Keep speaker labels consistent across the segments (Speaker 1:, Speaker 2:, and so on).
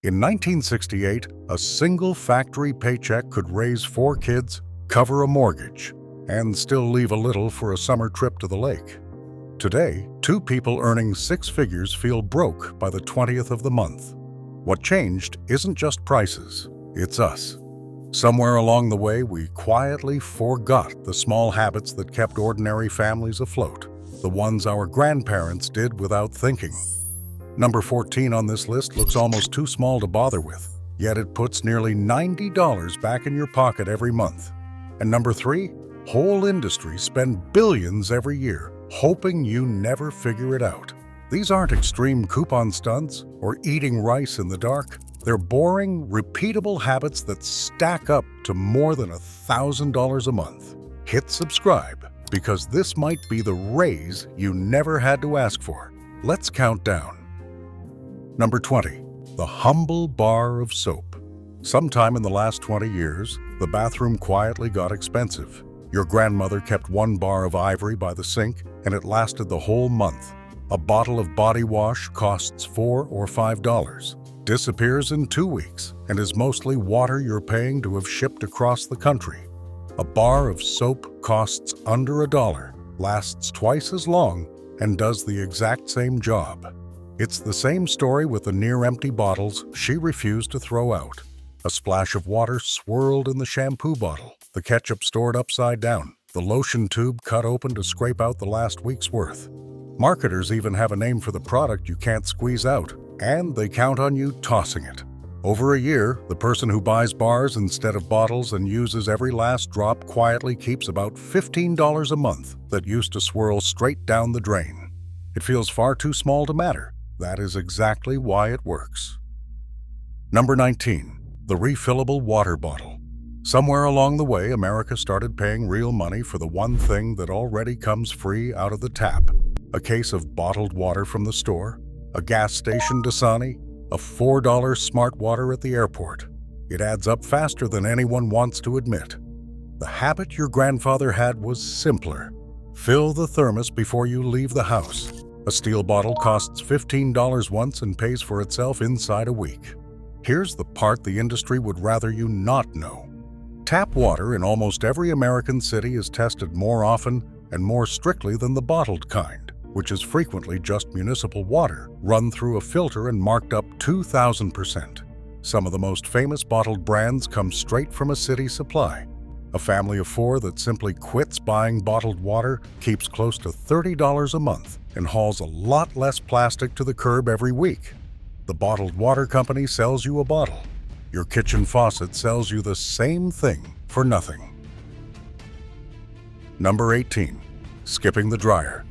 Speaker 1: In 1968, a single factory paycheck could raise 4 kids, cover a mortgage, and still leave a little for a summer trip to the lake. Today, 2 people earning 6 figures feel broke by the 20th of the month. What changed isn't just prices, it's us. Somewhere along the way, we quietly forgot the small habits that kept ordinary families afloat, the ones our grandparents did without thinking. Number 14 on this list looks almost too small to bother with, yet it puts nearly $90 back in your pocket every month. And number 3, whole industries spend billions every year, hoping you never figure it out. These aren't extreme coupon stunts or eating rice in the dark. They're boring, repeatable habits that stack up to more than $1,000 a month. Hit subscribe, because this might be the raise you never had to ask for. Let's count down. Number 20, the humble bar of soap. Sometime in the last 20 years, the bathroom quietly got expensive. Your grandmother kept 1 bar of ivory by the sink, and it lasted the whole month. A bottle of body wash costs $4 or $5, disappears in 2 weeks, and is mostly water you're paying to have shipped across the country. A bar of soap costs under $1, lasts twice as long, and does the exact same job. It's the same story with the near-empty bottles she refused to throw out. A splash of water swirled in the shampoo bottle, the ketchup stored upside down, the lotion tube cut open to scrape out the last week's worth. Marketers even have a name for the product you can't squeeze out, and they count on you tossing it. Over a year, the person who buys bars instead of bottles and uses every last drop quietly keeps about $15 a month that used to swirl straight down the drain. It feels far too small to matter. That is exactly why it works. Number 19, the refillable water bottle. Somewhere along the way, America started paying real money for the one thing that already comes free out of the tap. A case of bottled water from the store, a gas station Dasani, a $4 smart water at the airport. It adds up faster than anyone wants to admit. The habit your grandfather had was simpler. Fill the thermos before you leave the house. A steel bottle costs $15 once and pays for itself inside a week. Here's the part the industry would rather you not know. Tap water in almost every American city is tested more often and more strictly than the bottled kind, which is frequently just municipal water run through a filter and marked up 2,000%. Some of the most famous bottled brands come straight from a city supply. A family of 4 that simply quits buying bottled water keeps close to $30 a month and hauls a lot less plastic to the curb every week. The bottled water company sells you a bottle. Your kitchen faucet sells you the same thing for nothing. Number 18, skipping the dryer.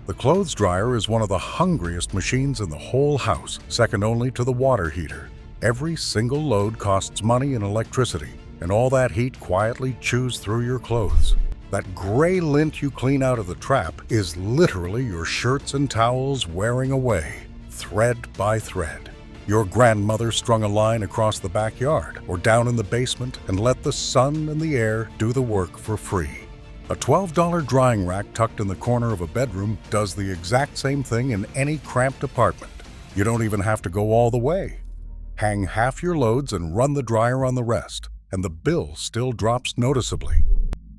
Speaker 1: The clothes dryer is one of the hungriest machines in the whole house, second only to the water heater. Every single load costs money and electricity, and all that heat quietly chews through your clothes. That gray lint you clean out of the trap is literally your shirts and towels wearing away, thread by thread. Your grandmother strung a line across the backyard or down in the basement and let the sun and the air do the work for free. A $12 drying rack tucked in the corner of a bedroom does the exact same thing in any cramped apartment. You don't even have to go all the way. Hang half your loads and run the dryer on the rest, and the bill still drops noticeably.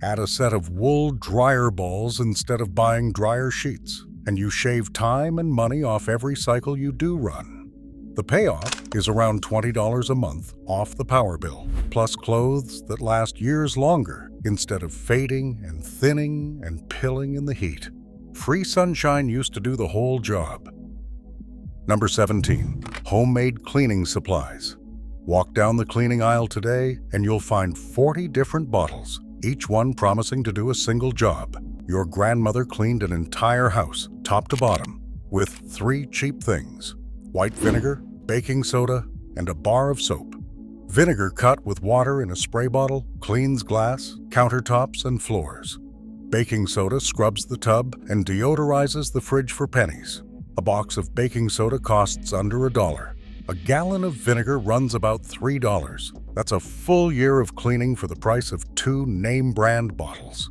Speaker 1: Add a set of wool dryer balls instead of buying dryer sheets, and you shave time and money off every cycle you do run. The payoff is around $20 a month off the power bill, plus clothes that last years longer instead of fading and thinning and pilling in the heat. Free sunshine used to do the whole job. Number 17, homemade cleaning supplies. Walk down the cleaning aisle today and you'll find 40 different bottles, each one promising to do a single job. Your grandmother cleaned an entire house, top to bottom, with 3 cheap things: white vinegar, baking soda, and a bar of soap. Vinegar cut with water in a spray bottle cleans glass, countertops, and floors. Baking soda scrubs the tub and deodorizes the fridge for pennies. A box of baking soda costs under $1. A gallon of vinegar runs about $3. That's a full year of cleaning for the price of 2 name-brand bottles.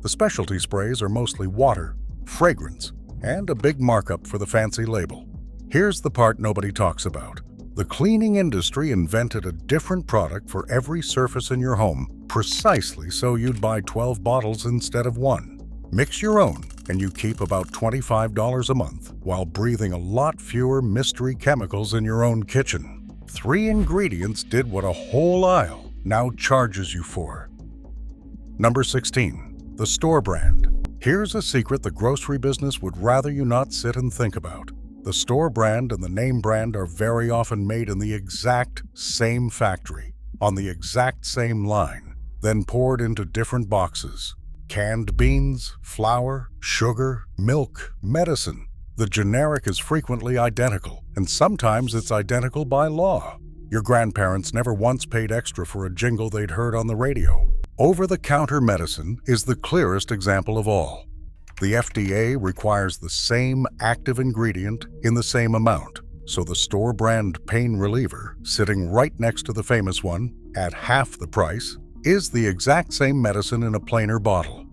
Speaker 1: The specialty sprays are mostly water, fragrance, and a big markup for the fancy label. Here's the part nobody talks about: The cleaning industry invented a different product for every surface in your home, precisely so you'd buy 12 bottles instead of one. Mix your own, and you keep about $25 a month while breathing a lot fewer mystery chemicals in your own kitchen. 3 ingredients did what a whole aisle now charges you for. Number 16. The store brand. Here's a secret the grocery business would rather you not sit and think about. The store brand and the name brand are very often made in the exact same factory, on the exact same line, then poured into different boxes. Canned beans, flour, sugar, milk, medicine. The generic is frequently identical, and sometimes it's identical by law. Your grandparents never once paid extra for a jingle they'd heard on the radio. Over-the-counter medicine is the clearest example of all. The FDA requires the same active ingredient in the same amount, so the store brand pain reliever, sitting right next to the famous one, at half the price, is the exact same medicine in a plainer bottle.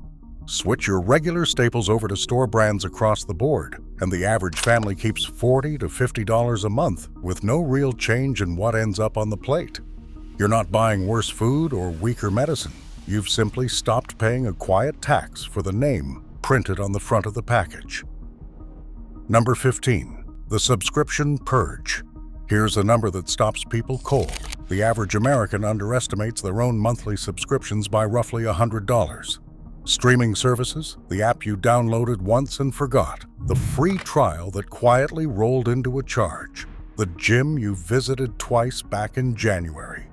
Speaker 1: Switch your regular staples over to store brands across the board, and the average family keeps $40 to $50 a month with no real change in what ends up on the plate. You're not buying worse food or weaker medicine. You've simply stopped paying a quiet tax for the name printed on the front of the package. Number 15. The subscription purge. Here's a number that stops people cold. The average American underestimates their own monthly subscriptions by roughly $100. Streaming services, the app you downloaded once and forgot, the free trial that quietly rolled into a charge, the gym you visited twice back in January.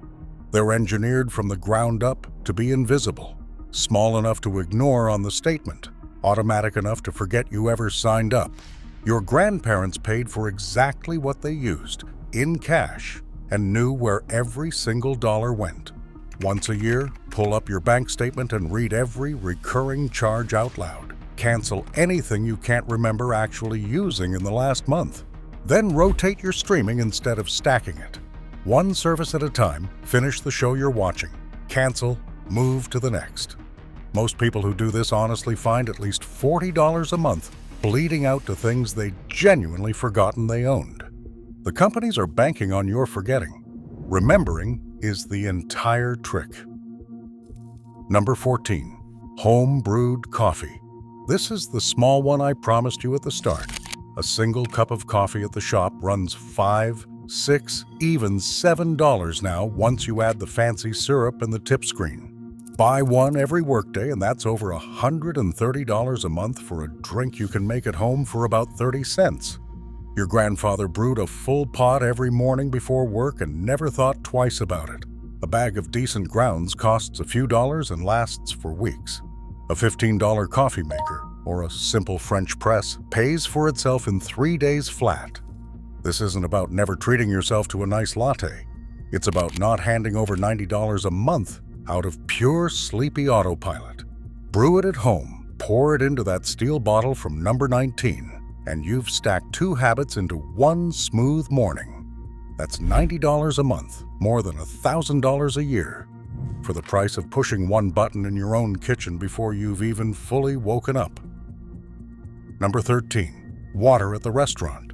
Speaker 1: They're engineered from the ground up to be invisible, small enough to ignore on the statement, automatic enough to forget you ever signed up. Your grandparents paid for exactly what they used, in cash, and knew where every single dollar went. Once a year, pull up your bank statement and read every recurring charge out loud. Cancel anything you can't remember actually using in the last month. Then rotate your streaming instead of stacking it. One service at a time, finish the show you're watching. Cancel, move to the next. Most people who do this honestly find at least $40 a month bleeding out to things they'd genuinely forgotten they owned. The companies are banking on your forgetting. Remembering is the entire trick. Number 14. Home-brewed coffee. This is the small one I promised you at the start. A single cup of coffee at the shop runs $5, $6, even $7 now once you add the fancy syrup and the tip screen. Buy one every workday and that's over $130 a month for a drink you can make at home for about 30 cents. Your grandfather brewed a full pot every morning before work and never thought twice about it. A bag of decent grounds costs a few dollars and lasts for weeks. A $15 coffee maker, or a simple French press, pays for itself in 3 days flat. This isn't about never treating yourself to a nice latte. It's about not handing over $90 a month out of pure sleepy autopilot. Brew it at home, pour it into that steel bottle from number 19, and you've stacked 2 habits into one smooth morning. That's $90 a month, more than $1,000 a year, for the price of pushing one button in your own kitchen before you've even fully woken up. Number 13. Water at the restaurant.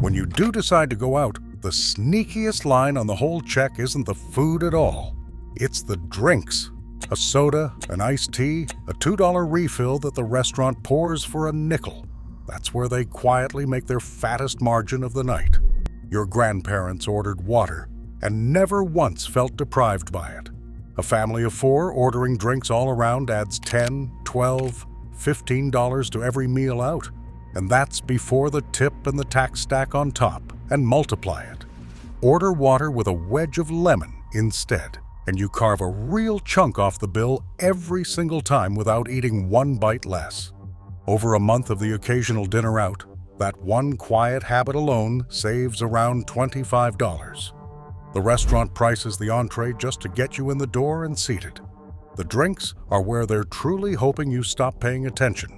Speaker 1: When you do decide to go out, the sneakiest line on the whole check isn't the food at all. It's the drinks. A soda, an iced tea, a $2 refill that the restaurant pours for a nickel. That's where they quietly make their fattest margin of the night. Your grandparents ordered water and never once felt deprived by it. A family of 4 ordering drinks all around adds $10, $12, $15 to every meal out. And that's before the tip and the tax stack on top, and multiply it. Order water with a wedge of lemon instead, and you carve a real chunk off the bill every single time without eating one bite less. Over a month of the occasional dinner out, that one quiet habit alone saves around $25. The restaurant prices the entree just to get you in the door and seated. The drinks are where they're truly hoping you stop paying attention.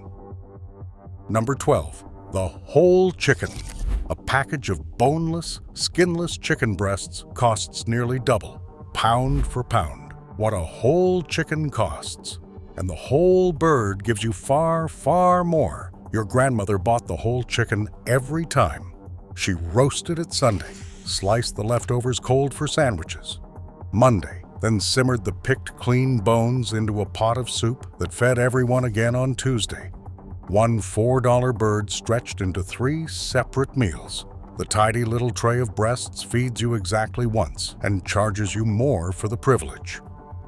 Speaker 1: Number 12. The whole chicken. A package of boneless, skinless chicken breasts costs nearly double, pound for pound, what a whole chicken costs. And the whole bird gives you far, far more. Your grandmother bought the whole chicken every time. She roasted it Sunday, sliced the leftovers cold for sandwiches. Monday, then simmered the picked clean bones into a pot of soup that fed everyone again on Tuesday. One $4 bird stretched into 3 separate meals. The tidy little tray of breasts feeds you exactly once and charges you more for the privilege.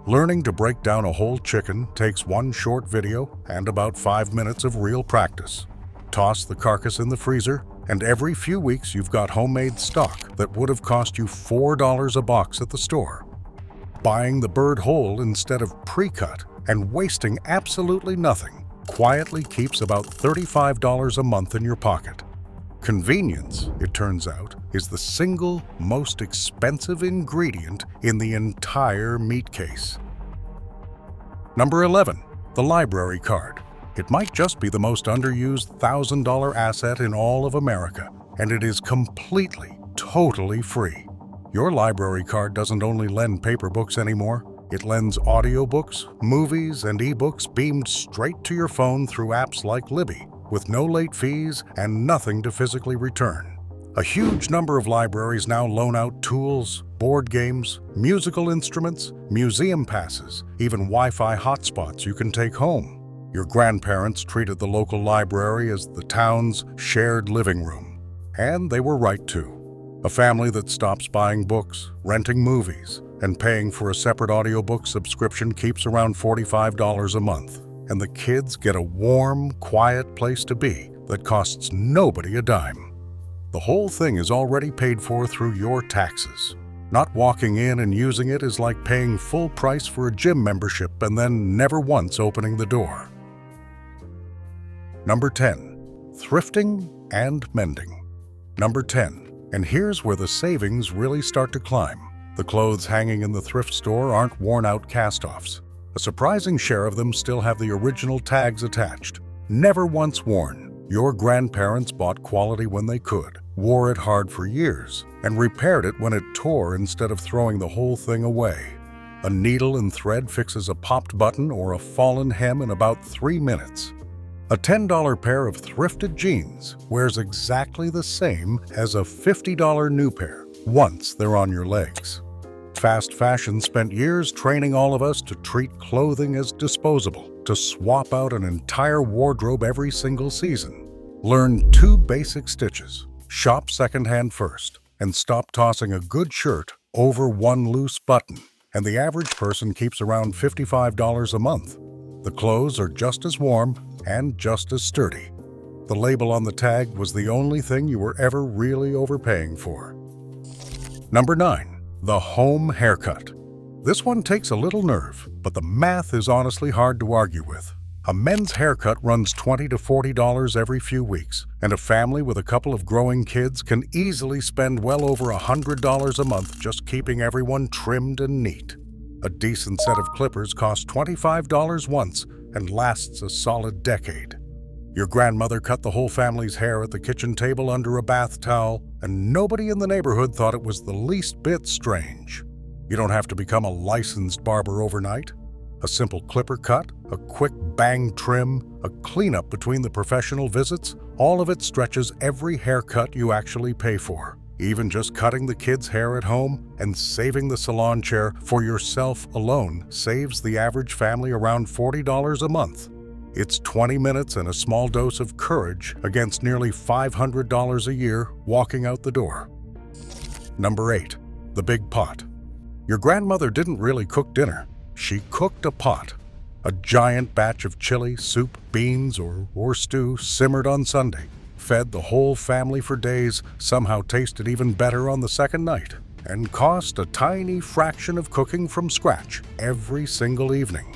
Speaker 1: Learning to break down a whole chicken takes 1 short video and about 5 minutes of real practice. Toss the carcass in the freezer, and every few weeks you've got homemade stock that would have cost you $4 a box at the store. Buying the bird whole instead of pre-cut and wasting absolutely nothing quietly keeps about $35 a month in your pocket. Convenience, it turns out, is the single most expensive ingredient in the entire meat case. Number 11, the library card. It might just be the most underused $1,000 asset in all of America, and it is completely, totally free. Your library card doesn't only lend paper books anymore, it lends audiobooks, movies, and ebooks beamed straight to your phone through apps like Libby, with no late fees and nothing to physically return. A huge number of libraries now loan out tools, board games, musical instruments, museum passes, even Wi-Fi hotspots you can take home. Your grandparents treated the local library as the town's shared living room. And they were right too. A family that stops buying books, renting movies, and paying for a separate audiobook subscription keeps around $45 a month. And the kids get a warm, quiet place to be that costs nobody a dime. The whole thing is already paid for through your taxes. Not walking in and using it is like paying full price for a gym membership and then never once opening the door. Number 10, thrifting and mending. Number 10, and here's where the savings really start to climb. The clothes hanging in the thrift store aren't worn-out cast-offs. A surprising share of them still have the original tags attached. Never once worn, your grandparents bought quality when they could, wore it hard for years, and repaired it when it tore instead of throwing the whole thing away. A needle and thread fixes a popped button or a fallen hem in about 3 minutes. A $10 pair of thrifted jeans wears exactly the same as a $50 new pair once they're on your legs. Fast fashion spent years training all of us to treat clothing as disposable, to swap out an entire wardrobe every single season. Learn 2 basic stitches. Shop secondhand first, and stop tossing a good shirt over 1 loose button, and the average person keeps around $55 a month. The clothes are just as warm and just as sturdy. The label on the tag was the only thing you were ever really overpaying for. Number 9, the home haircut. This one takes a little nerve, but the math is honestly hard to argue with. A men's haircut runs $20 to $40 every few weeks, and a family with a couple of growing kids can easily spend well over $100 a month just keeping everyone trimmed and neat. A decent set of clippers costs $25 once and lasts a solid decade. Your grandmother cut the whole family's hair at the kitchen table under a bath towel, and nobody in the neighborhood thought it was the least bit strange. You don't have to become a licensed barber overnight. A simple clipper cut, a quick bang trim, a cleanup between the professional visits, all of it stretches every haircut you actually pay for. Even just cutting the kids' hair at home and saving the salon chair for yourself alone saves the average family around $40 a month. It's 20 minutes and a small dose of courage against nearly $500 a year walking out the door. Number 8, the big pot. Your grandmother didn't really cook dinner. She cooked a pot. A giant batch of chili, soup, beans, or stew simmered on Sunday. Fed the whole family for days, somehow tasted even better on the second night, and cost a tiny fraction of cooking from scratch every single evening.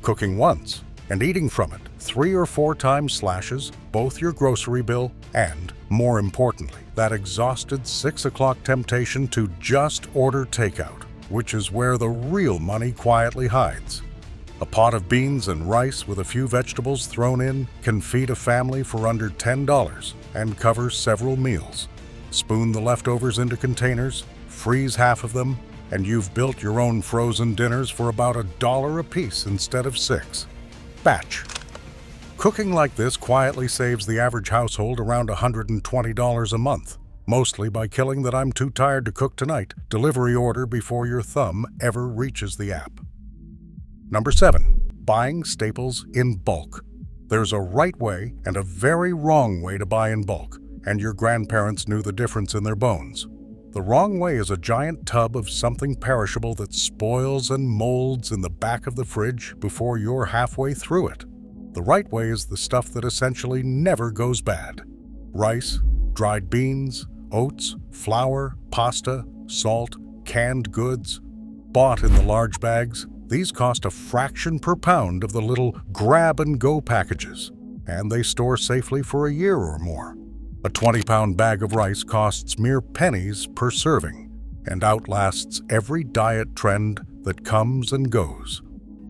Speaker 1: Cooking once and eating from it 3 or 4 times slashes both your grocery bill and, more importantly, that exhausted 6 o'clock temptation to just order takeout, which is where the real money quietly hides. A pot of beans and rice with a few vegetables thrown in can feed a family for under $10 and cover several meals. Spoon the leftovers into containers, freeze half of them, and you've built your own frozen dinners for about $1 a piece instead of $6. Batch. Cooking like this quietly saves the average household around $120 a month. mostly by killing that "I'm too tired to cook tonight" delivery order before your thumb ever reaches the app. Number 7. Buying staples in bulk. There's a right way and a very wrong way to buy in bulk, and your grandparents knew the difference in their bones. The wrong way is a giant tub of something perishable that spoils and molds in the back of the fridge before you're halfway through it. The right way is the stuff that essentially never goes bad. Rice, dried beans, oats, flour, pasta, salt, canned goods, bought in the large bags. These cost a fraction per pound of the little grab-and-go packages, and they store safely for a year or more. A 20-pound bag of rice costs mere pennies per serving and outlasts every diet trend that comes and goes.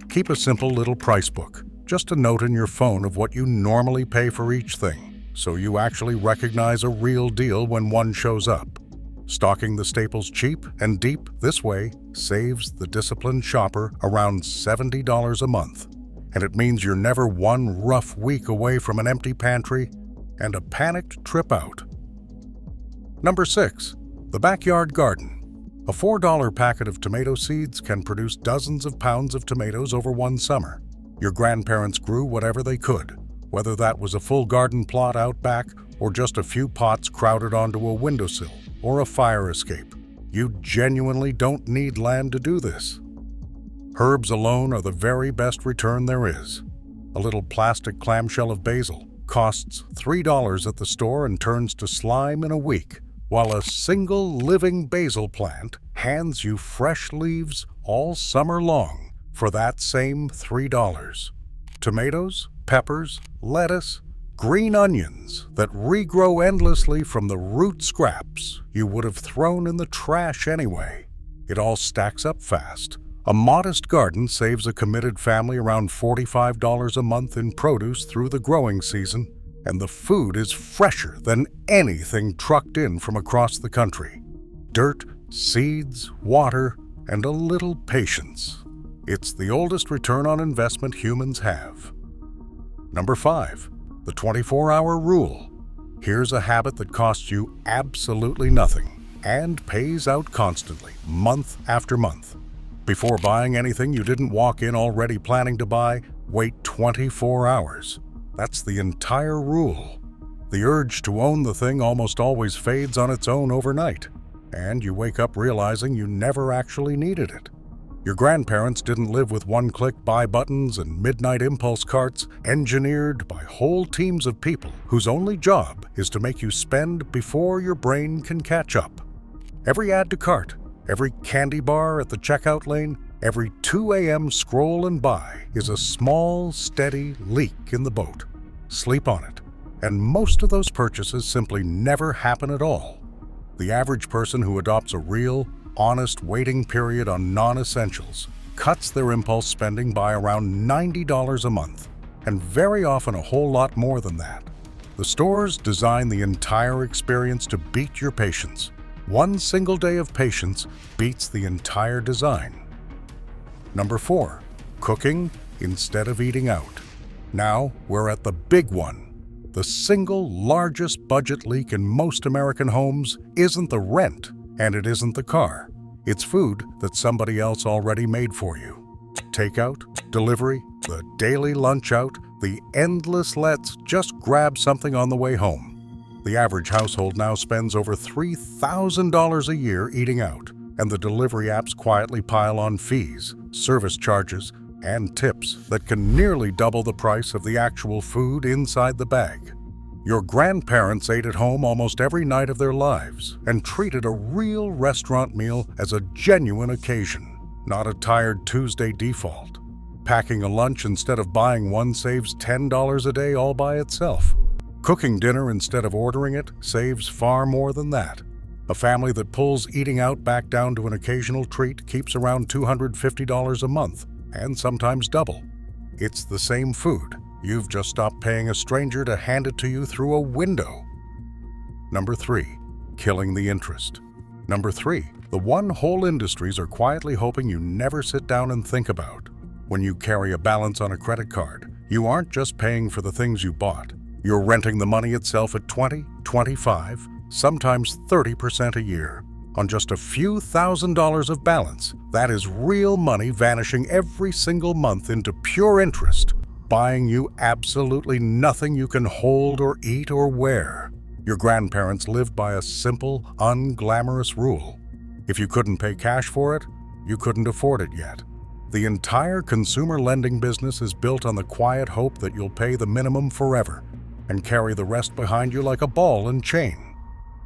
Speaker 1: Keep a simple little price book, just a note in your phone of what you normally pay for each thing, so you actually recognize a real deal when one shows up. Stocking the staples cheap and deep this way saves the disciplined shopper around $70 a month, and it means you're never one rough week away from an empty pantry and a panicked trip out. Number 6. The backyard garden. A $4 packet of tomato seeds can produce dozens of pounds of tomatoes over one summer. Your grandparents grew whatever they could, whether that was a full garden plot out back or just a few pots crowded onto a windowsill or a fire escape. You genuinely don't need land to do this. Herbs alone are the very best return there is. A little plastic clamshell of basil costs $3 at the store and turns to slime in a week, while a single living basil plant hands you fresh leaves all summer long for that same $3. Tomatoes, peppers, lettuce, green onions that regrow endlessly from the root scraps you would have thrown in the trash anyway. It all stacks up fast. A modest garden saves a committed family around $45 a month in produce through the growing season, and the food is fresher than anything trucked in from across the country. Dirt, seeds, water, and a little patience. It's the oldest return on investment humans have. Number 5. The 24-hour rule. Here's a habit that costs you absolutely nothing and pays out constantly, month after month. Before buying anything you didn't walk in already planning to buy, wait 24 hours. That's the entire rule. The urge to own the thing almost always fades on its own overnight, and you wake up realizing you never actually needed it. Your grandparents didn't live with one-click buy buttons and midnight impulse carts engineered by whole teams of people whose only job is to make you spend before your brain can catch up. Every add to cart, every candy bar at the checkout lane, every 2 a.m. scroll and buy is a small, steady leak in the boat. Sleep on it. And most of those purchases simply never happen at all. The average person who adopts a real, honest waiting period on non-essentials cuts their impulse spending by around $90 a month, and very often a whole lot more than that. The stores design the entire experience to beat your patience. One single day of patience beats the entire design. Number 4. Cooking instead of eating out. Now we're at the big one. The single largest budget leak in most American homes isn't the rent, and it isn't the car. It's food that somebody else already made for you. Takeout, delivery, the daily lunch out, the endless let's just grab something on the way home. The average household now spends over $3,000 a year eating out, and the delivery apps quietly pile on fees, service charges, and tips that can nearly double the price of the actual food inside the bag. Your grandparents ate at home almost every night of their lives and treated a real restaurant meal as a genuine occasion, not a tired Tuesday default. Packing a lunch instead of buying one saves $10 a day all by itself. Cooking dinner instead of ordering it saves far more than that. A family that pulls eating out back down to an occasional treat keeps around $250 a month, and sometimes double. It's the same food. You've just stopped paying a stranger to hand it to you through a window. Number 3. Killing the interest. Number 3. The one whole industries are quietly hoping you never sit down and think about. When you carry a balance on a credit card, you aren't just paying for the things you bought. You're renting the money itself at 20, 25, sometimes 30% a year, on just a few $1,000s of balance. That is real money vanishing every single month into pure interest, buying you absolutely nothing you can hold or eat or wear. Your grandparents lived by a simple, unglamorous rule. If you couldn't pay cash for it, you couldn't afford it yet. The entire consumer lending business is built on the quiet hope that you'll pay the minimum forever and carry the rest behind you like a ball and chain,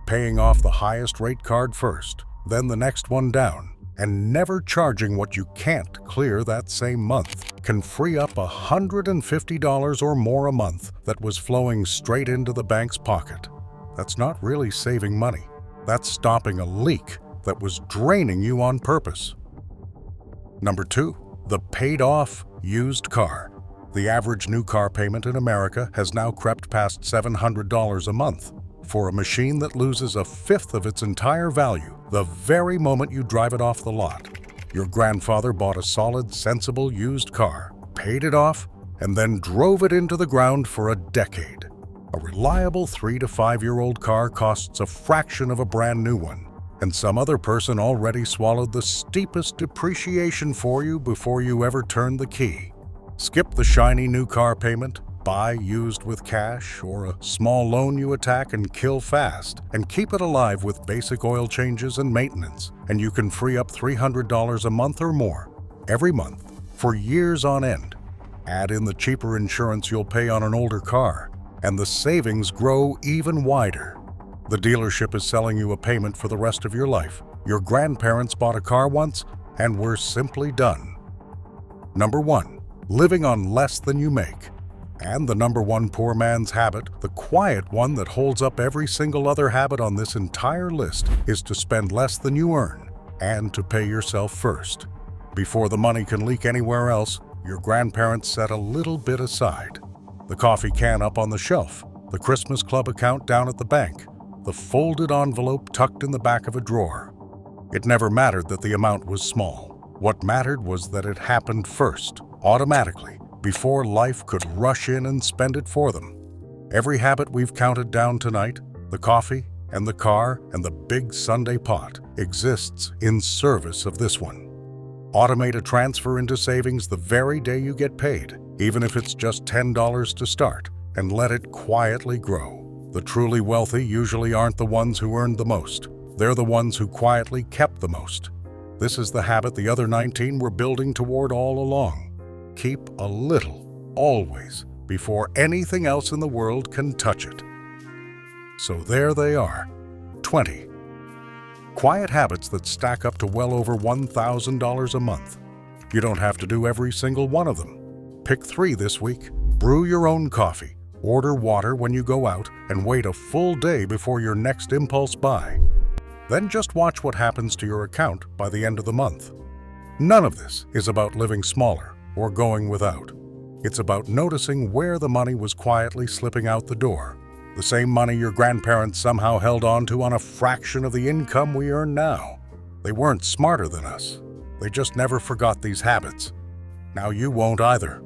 Speaker 1: paying off the highest rate card first, then the next one down, and never charging what you can't clear that same month can free up $150 or more a month that was flowing straight into the bank's pocket. That's not really saving money. That's stopping a leak that was draining you on purpose. Number 2, the paid-off used car. The average new car payment in America has now crept past $700 a month for a machine that loses a fifth of its entire value the very moment you drive it off the lot. Your grandfather bought a solid, sensible used car, paid it off, and then drove it into the ground for a decade. A reliable 3 to 5-year-old car costs a fraction of a brand new one, and some other person already swallowed the steepest depreciation for you before you ever turned the key. Skip the shiny new car payment, buy used with cash, or a small loan you attack and kill fast, and keep it alive with basic oil changes and maintenance, and you can free up $300 a month or more every month for years on end. Add in the cheaper insurance you'll pay on an older car, and the savings grow even wider. The dealership is selling you a payment for the rest of your life. Your grandparents bought a car once and were simply done. Number 1, living on less than you make. And the number 1 poor man's habit, the quiet one that holds up every single other habit on this entire list, is to spend less than you earn and to pay yourself first. Before the money can leak anywhere else, your grandparents set a little bit aside. The coffee can up on the shelf, the Christmas Club account down at the bank, the folded envelope tucked in the back of a drawer. It never mattered that the amount was small. What mattered was that it happened first, automatically, before life could rush in and spend it for them. Every habit we've counted down tonight, the coffee and the car and the big Sunday pot, exists in service of this one. Automate a transfer into savings the very day you get paid, even if it's just $10 to start, and let it quietly grow. The truly wealthy usually aren't the ones who earned the most. They're the ones who quietly kept the most. This is the habit the other 19 were building toward all along. Keep a little, always, before anything else in the world can touch it. So there they are, 20. Quiet habits that stack up to well over $1,000 a month. You don't have to do every single one of them. Pick 3 this week. Brew your own coffee. Order water when you go out, and wait a full day before your next impulse buy. Then just watch what happens to your account by the end of the month. None of this is about living smaller or going without. It's about noticing where the money was quietly slipping out the door. The same money your grandparents somehow held on to on a fraction of the income we earn now. They weren't smarter than us. They just never forgot these habits. Now you won't either.